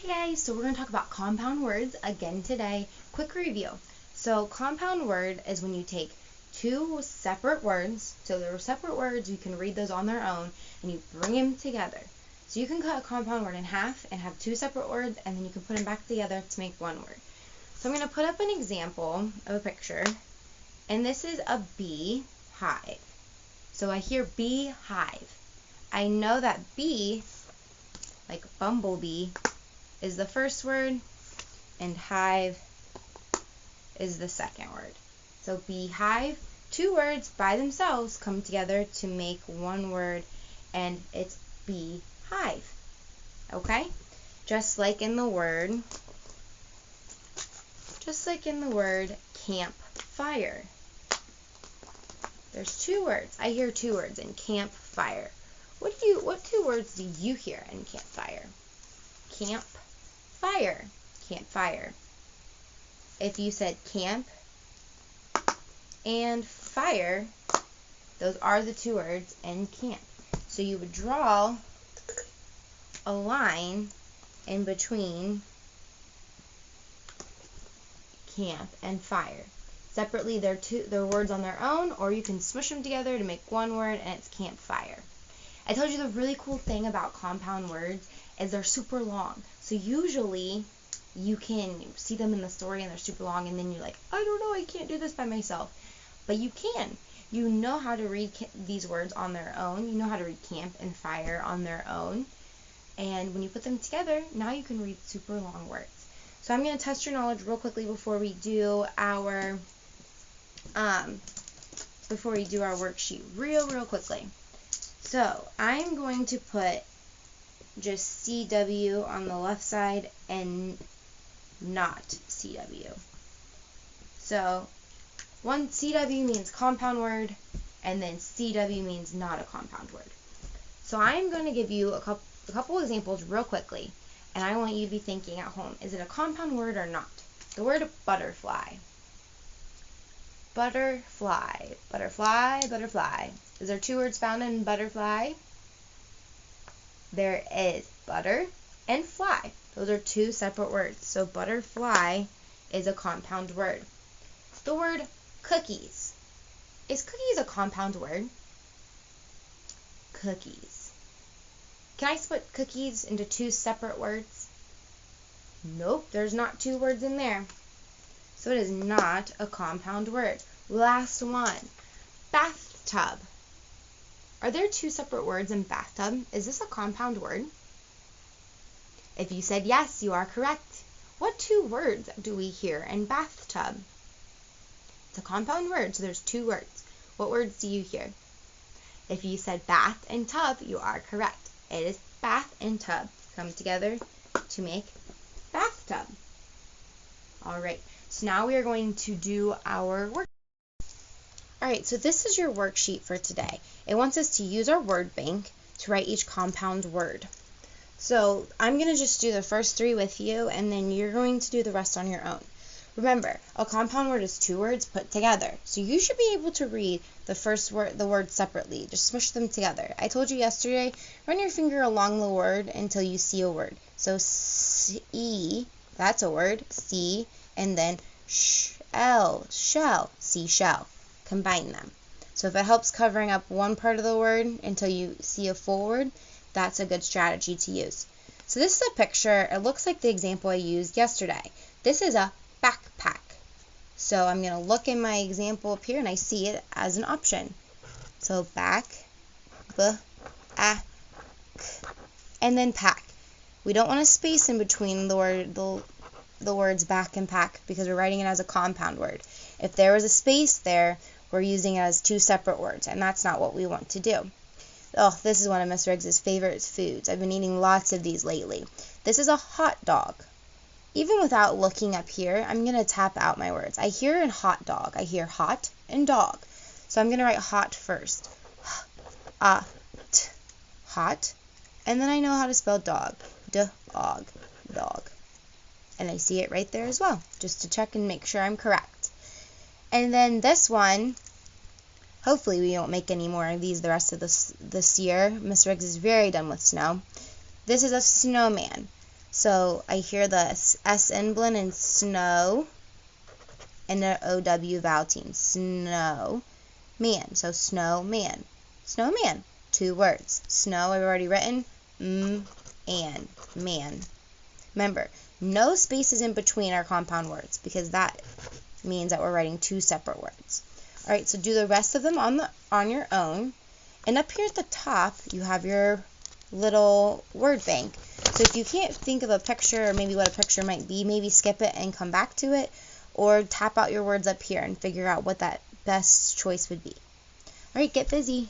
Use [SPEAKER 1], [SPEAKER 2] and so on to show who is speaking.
[SPEAKER 1] Hey guys, so we're going to talk about compound words again today. Quick review. So compound word is when you take two separate words, so they're separate words, you can read those on their own, and you bring them together. So you can cut a compound word in half and have two separate words, and then you can put them back together to make one word. So I'm going to put up an example of a picture, and this is a beehive. So I hear beehive. I know that bee, like bumblebee, is the first word, and hive is the second word. So beehive, two words by themselves come together to make one word, and it's beehive. Okay? Just like in the word campfire. There's two words. I hear two words in campfire. What two words do you hear in campfire? Campfire. Campfire. If you said camp and fire, those are the two words in camp. So you would draw a line in between camp and fire. Separately, they're words on their own, or you can smush them together to make one word, and it's campfire. I told you the really cool thing about compound words is they're super long. So usually you can see them in the story and they're super long, and then you're like, I don't know, I can't do this by myself. But you can. You know how to read these words on their own. You know how to read camp and fire on their own. And when you put them together, now you can read super long words. So I'm going to test your knowledge real quickly before we do our worksheet real quickly. So I'm going to put just CW on the left side and not CW. So one CW means compound word, and then CW means not a compound word. So I'm going to give you a couple examples real quickly, and I want you to be thinking at home, is it a compound word or not? The word butterfly. Butterfly. Butterfly, butterfly. Is there two words found in butterfly? There is. Butter and fly. Those are two separate words. So butterfly is a compound word. The word cookies. Is cookies a compound word? Cookies. Can I split cookies into two separate words? Nope, there's not two words in there. So it is not a compound word. Last one. Bathtub. Are there two separate words in bathtub? Is this a compound word? If you said yes, you are correct. What two words do we hear in bathtub? It's a compound word, so there's two words. What words do you hear? If you said bath and tub, you are correct. It is bath and tub come together to make bathtub. Alright, so now we are going to do our work. Alright, so this is your worksheet for today. It wants us to use our word bank to write each compound word. So I'm going to just do the first three with you, and then you're going to do the rest on your own. Remember, a compound word is two words put together. So you should be able to read the words separately. Just smush them together. I told you yesterday, run your finger along the word until you see a word. So see, that's a word, see, and then shell, seashell. Combine them. So if it helps covering up one part of the word until you see a full word, that's a good strategy to use. So this is a picture. It looks like the example I used yesterday. This is a backpack. So I'm going to look in my example up here, and I see it as an option. So back, and then pack. We don't want a space in between the words back and pack because we're writing it as a compound word. If there was a space there, we're using it as two separate words, and that's not what we want to do. Oh, this is one of Miss Riggs' favorite foods. I've been eating lots of these lately. This is a hot dog. Even without looking up here, I'm going to tap out my words. I hear in hot dog. I hear hot and dog. So I'm going to write hot first. Hot. And then I know how to spell dog. Dog. Dog. And I see it right there as well, just to check and make sure I'm correct. And then this one, hopefully we won't make any more of these the rest of this year. Miss Riggs is very done with snow. This is a snowman. So I hear the S in blend in snow and the OW vowel team. Snow man. So snowman. Snowman. 2 words. Snow I've already written. And man. Remember, no spaces in between our compound words because that means that we're writing 2 separate words. All right, so do the rest of them on your own. And up here at the top, you have your little word bank. So if you can't think of a picture or maybe what a picture might be, maybe skip it and come back to it, or tap out your words up here and figure out what that best choice would be. All right, get busy.